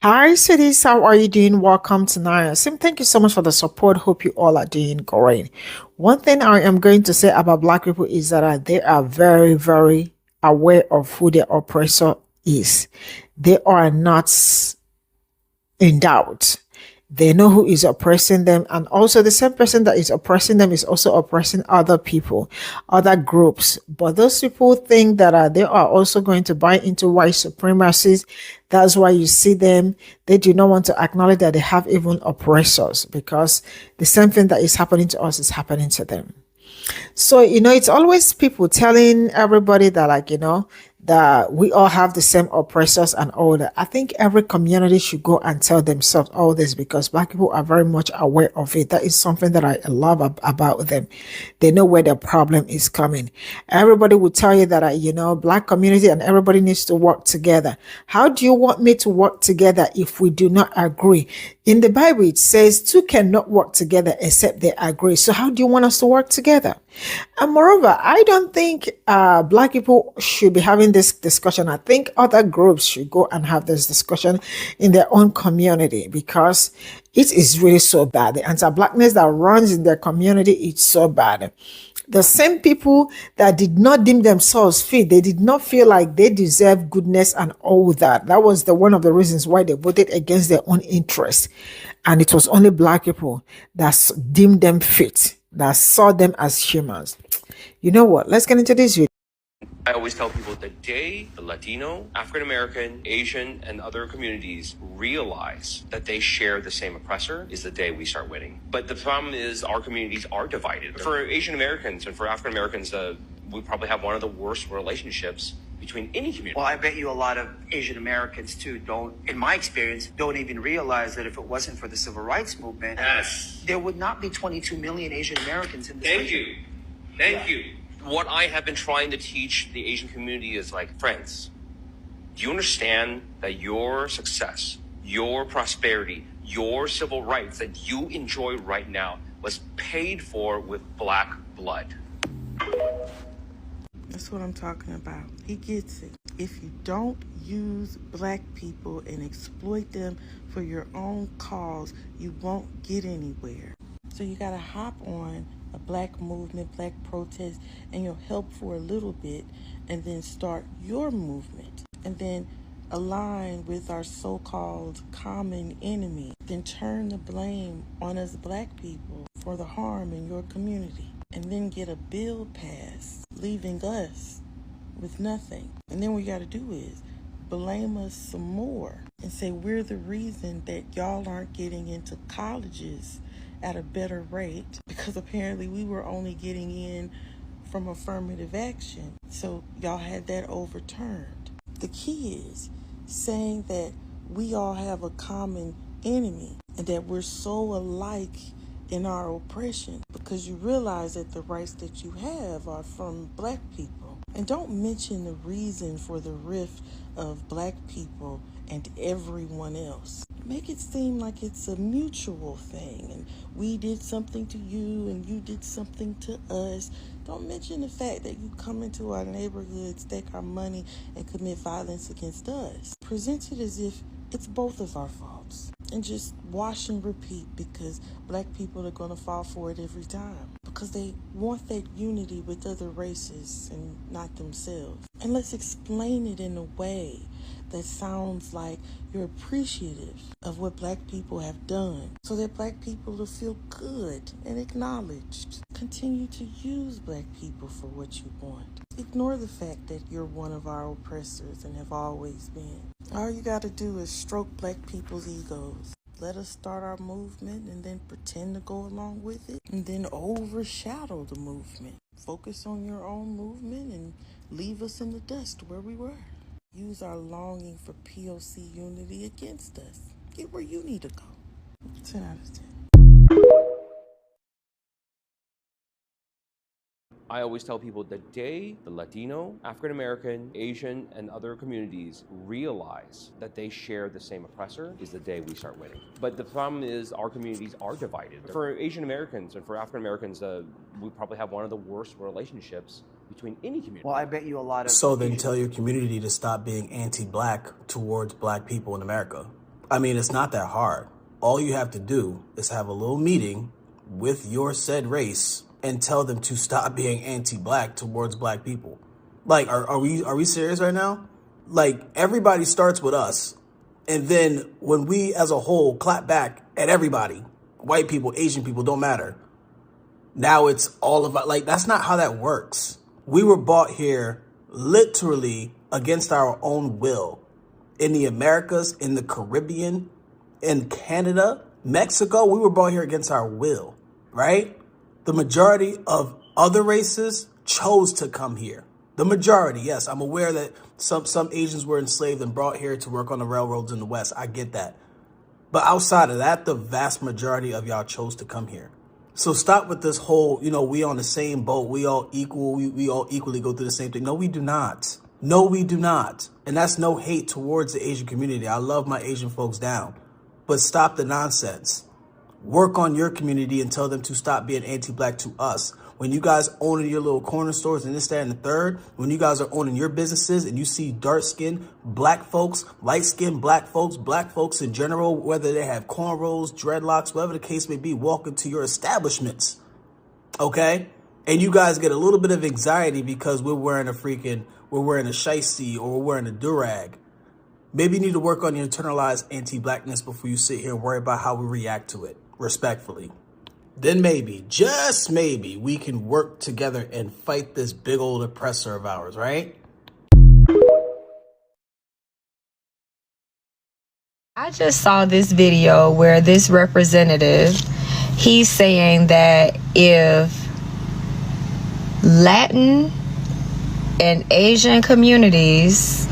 Hi, cities. How are you doing? Welcome tonight. Sim, thank you so much for the support. Hope you all are doing great. One thing I am going to say about Black people is that they are very, very aware of who their oppressor is. They are not in doubt. They know who is oppressing them, and also the same person that is oppressing them is also oppressing other people, other groups. But those people think that they are also going to buy into white supremacies. That's why you see them. They do not want to acknowledge that they have even oppressors because the same thing that is happening to us is happening to them. So, it's always people telling everybody that, that we all have the same oppressors and all that. I think every community should go and tell themselves all this because Black people are very much aware of it. That is something that I love about them. They know where the problem is coming. Everybody will tell you that, Black community and everybody needs to work together. How do you want me to work together if we do not agree? In the Bible, it says two cannot work together except they agree. So how do you want us to work together? And moreover, I don't think Black people should be having this discussion. I think other groups should go and have this discussion in their own community because it is really so bad. The anti-Blackness that runs in their community is so bad. The same people that did not deem themselves fit, they did not feel like they deserve goodness and all that. That was the one of the reasons why they voted against their own interest. And it was only Black people that deemed them fit, that saw them as humans. You know what? Let's get into this video. I always tell people the day the Latino, African American, Asian, and other communities realize that they share the same oppressor is the day we start winning. But the problem is our communities are divided. For Asian Americans and for African Americans, we probably have one of the worst relationships between any community. Well, I bet you a lot of Asian Americans too don't, in my experience, don't even realize that if it wasn't for the civil rights movement, there would not be 22 million Asian Americans in this country. Thank you. What I have been trying to teach the Asian community is like, friends, do you understand that your success, your prosperity, your civil rights that you enjoy right now was paid for with Black blood? That's what I'm talking about. He gets it. If you don't use Black people and exploit them for your own cause, you won't get anywhere. So you gotta hop on a Black movement, Black protest, and you'll help for a little bit and then start your movement and then align with our so-called common enemy. Then turn the blame on us Black people for the harm in your community and then get a bill passed, leaving us with nothing. And then what you gotta do is blame us some more and say we're the reason that y'all aren't getting into colleges at a better rate because apparently we were only getting in from affirmative action. So y'all had that overturned. The key is saying that we all have a common enemy and that we're so alike in our oppression because you realize that the rights that you have are from Black people. And don't mention the reason for the rift of Black people and everyone else. Make it seem like it's a mutual thing and we did something to you and you did something to us. Don't mention the fact that you come into our neighborhoods, take our money, and commit violence against us. Present it as if it's both of our faults and just wash and repeat because Black people are going to fall for it every time because they want that unity with other races and not themselves. And let's explain it in a way that sounds like you're appreciative of what Black people have done so that Black people will feel good and acknowledged. Continue to use Black people for what you want. Ignore the fact that you're one of our oppressors and have always been. All you got to do is stroke Black people's egos. Let us start our movement and then pretend to go along with it and then overshadow the movement. Focus on your own movement and leave us in the dust where we were. Use our longing for POC unity against us. Get where you need to go. 10 out of 10. I always tell people the day the Latino, African American, Asian, and other communities realize that they share the same oppressor is the day we start winning. But the problem is our communities are divided. For Asian Americans and for African Americans, we probably have one of the worst relationships between any community. Well, I bet you a lot of... So then tell your community to stop being anti-black towards black people in America. I mean, it's not that hard. All you have to do is have a little meeting with your said race and tell them to stop being anti-black towards black people. Like, are we serious right now? Like, everybody starts with us. And then when we as a whole clap back at everybody, white people, Asian people, don't matter. Now it's all about, like, that's not how that works. We were brought here literally against our own will. In the Americas, in the Caribbean, in Canada, Mexico, we were brought here against our will, right? The majority of other races chose to come here. The majority, yes, I'm aware that some Asians were enslaved and brought here to work on the railroads in the West. I get that. But outside of that, the vast majority of y'all chose to come here. So stop with this whole, we on the same boat. We all equal. We all equally go through the same thing. No, we do not. No, we do not. And that's no hate towards the Asian community. I love my Asian folks down. But stop the nonsense. Work on your community and tell them to stop being anti-black to us. When you guys owning your little corner stores and this, that, and the third, when you guys are owning your businesses and you see dark-skinned black folks, light-skinned black folks in general, whether they have cornrows, dreadlocks, whatever the case may be, walk into your establishments, okay? And you guys get a little bit of anxiety because we're wearing a shiesty or we're wearing a durag. Maybe you need to work on your internalized anti-blackness before you sit here and worry about how we react to it, respectfully. Then maybe, just maybe, we can work together and fight this big old oppressor of ours, right? I just saw this video where this representative, he's saying that if Latin and Asian communities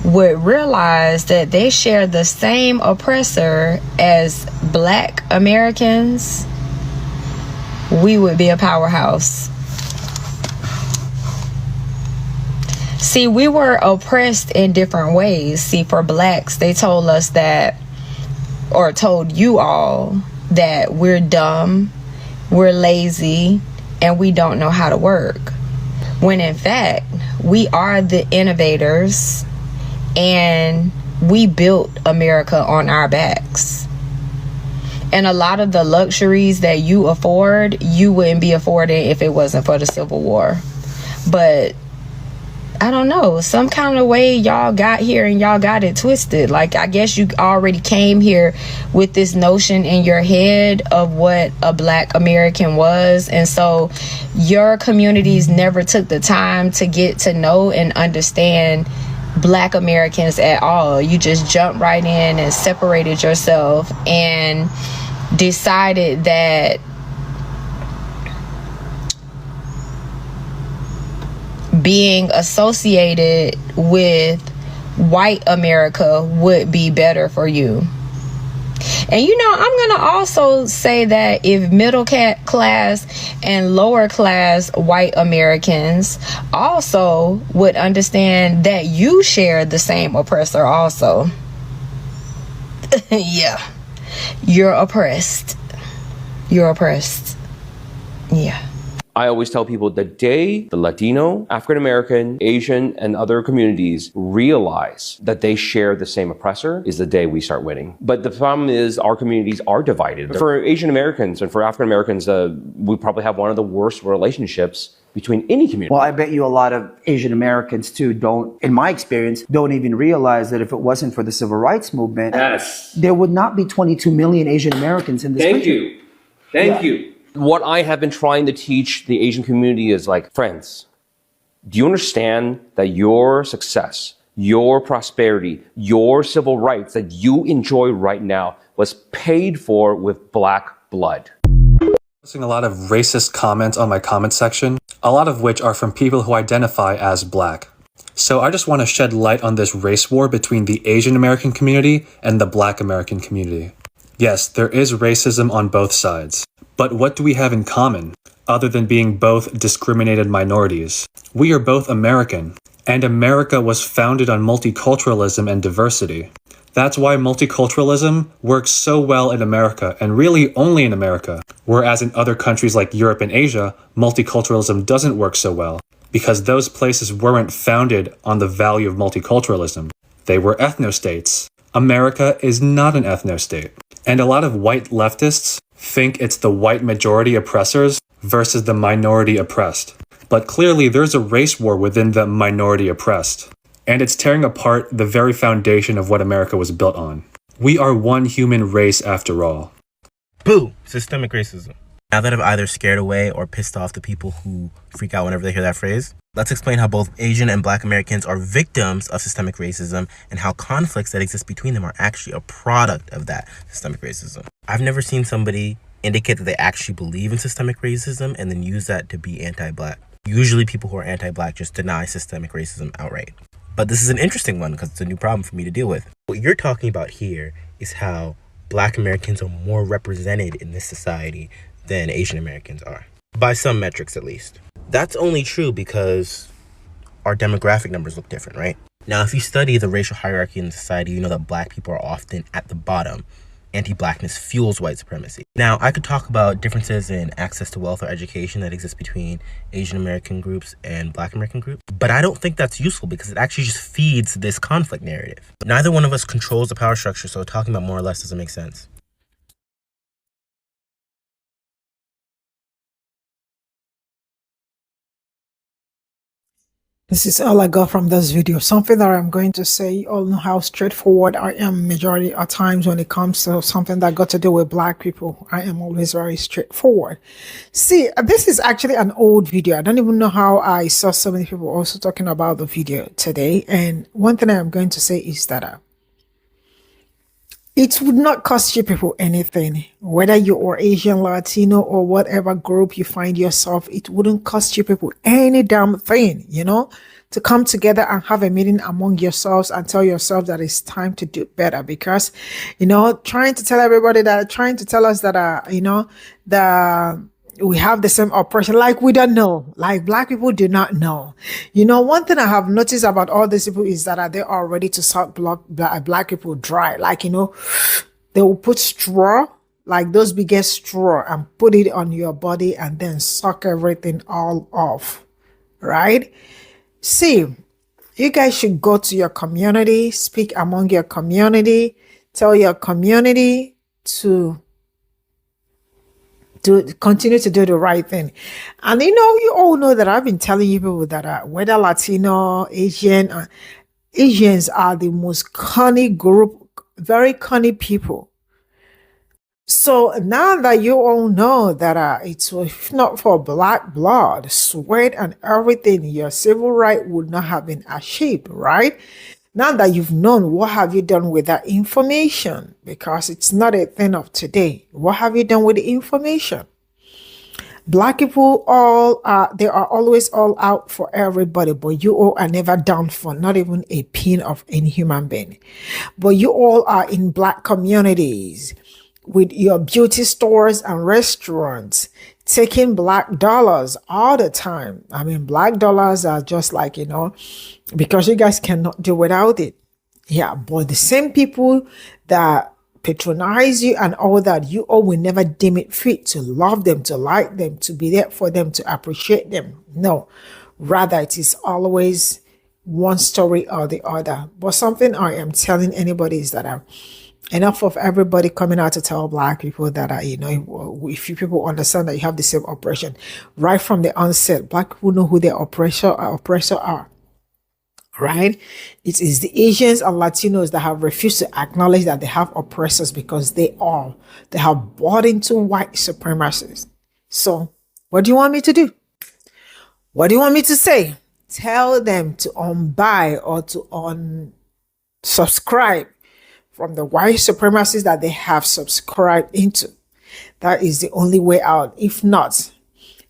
would realize that they share the same oppressor as Black Americans, we would be a powerhouse. See, we were oppressed in different ways. See, for Blacks, they told us that, or told you all, that we're dumb, we're lazy, and we don't know how to work. When in fact, we are the innovators, and we built America on our backs. And a lot of the luxuries that you afford, you wouldn't be affording if it wasn't for the Civil War. But I don't know, some kind of way y'all got here and y'all got it twisted. Like, I guess you already came here with this notion in your head of what a Black American was. And so your communities never took the time to get to know and understand Black Americans at all. You just jumped right in and separated yourself and decided that being associated with white America would be better for you. And I'm gonna also say that if middle class and lower class white Americans also would understand that you share the same oppressor also, yeah, you're oppressed. You're oppressed. Yeah. I always tell people the day the Latino, African American, Asian, and other communities realize that they share the same oppressor is the day we start winning. But the problem is our communities are divided. For Asian Americans and for African Americans, we probably have one of the worst relationships between any community. Well, I bet you a lot of Asian Americans too in my experience, don't even realize that if it wasn't for the civil rights movement, there would not be 22 million Asian Americans in this country. Thank you. What I have been trying to teach the Asian community is like, friends, do you understand that your success, your prosperity, your civil rights that you enjoy right now was paid for with Black blood? Posting a lot of racist comments on my comment section, a lot of which are from people who identify as Black. So I just want to shed light on this race war between the Asian American community and the Black American community. Yes, there is racism on both sides. But what do we have in common, other than being both discriminated minorities? We are both American, and America was founded on multiculturalism and diversity. That's why multiculturalism works so well in America, and really only in America. Whereas in other countries like Europe and Asia, multiculturalism doesn't work so well, because those places weren't founded on the value of multiculturalism. They were ethno-states. America is not an ethno-state. And a lot of white leftists think it's the white majority oppressors versus the minority oppressed. But clearly there's a race war within the minority oppressed. And it's tearing apart the very foundation of what America was built on. We are one human race after all. Boo! Systemic racism. Now that I've either scared away or pissed off the people who freak out whenever they hear that phrase, let's explain how both Asian and Black Americans are victims of systemic racism and how conflicts that exist between them are actually a product of that systemic racism. I've never seen somebody indicate that they actually believe in systemic racism and then use that to be anti-Black. Usually people who are anti-Black just deny systemic racism outright. But this is an interesting one because it's a new problem for me to deal with. What you're talking about here is how Black Americans are more represented in this society than Asian Americans are. By some metrics, at least. That's only true because our demographic numbers look different, right? Now, if you study the racial hierarchy in society, you know that Black people are often at the bottom. Anti-Blackness fuels white supremacy. Now, I could talk about differences in access to wealth or education that exists between Asian American groups and Black American groups, but I don't think that's useful because it actually just feeds this conflict narrative. Neither one of us controls the power structure, so talking about more or less doesn't make sense. This is all I got from this video. Something that I'm going to say, you all know how straightforward I am majority of times when it comes to something that got to do with Black people. I am always very straightforward. See, this is actually an old video. I don't even know how I saw so many people also talking about the video today. And one thing I'm going to say is that it would not cost you people anything, whether you are Asian, Latino, or whatever group you find yourself. It wouldn't cost you people any damn thing, to come together and have a meeting among yourselves and tell yourself that it's time to do better. Because, trying to tell everybody that, trying to tell us that, we have the same oppression, like we don't know, like Black people do not know. One thing I have noticed about all these people is that they are ready to suck Black people dry. Like, they will put straw, like those biggest straw, and put it on your body and then suck everything all off, right? See, you guys should go to your community, speak among your community, tell your community to continue to do the right thing. And you all know that I've been telling you people that whether Latino, Asian, Asians are the most cunning group, very cunning people. So now that you all know that it's if not for Black blood, sweat, and everything, your civil right would not have been achieved, right? Now that you've known, what have you done with that information? Because it's not a thing of today. What have you done with the information? Black people they are always all out for everybody, but you all are never down for not even a pin of any human being. But you all are in Black communities with your beauty stores and restaurants, taking Black dollars all the time. I mean, Black dollars are just like, because you guys cannot do without it. Yeah, but the same people that patronize you and all that, you all will never deem it fit to love them, to like them, to be there for them, to appreciate them. No, rather it is always one story or the other. But something I am telling anybody is that enough of everybody coming out to tell Black people that, if you people understand that you have the same oppression, right from the onset, Black people know who their oppressor are, right? It is the Asians and Latinos that have refused to acknowledge that they have oppressors because they have bought into white supremacists. So what do you want me to do? What do you want me to say? Tell them to unbuy or to unsubscribe from the white supremacists that they have subscribed into. That is the only way out. If not,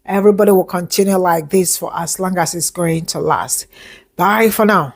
everybody will continue like this for as long as it's going to last. Bye for now.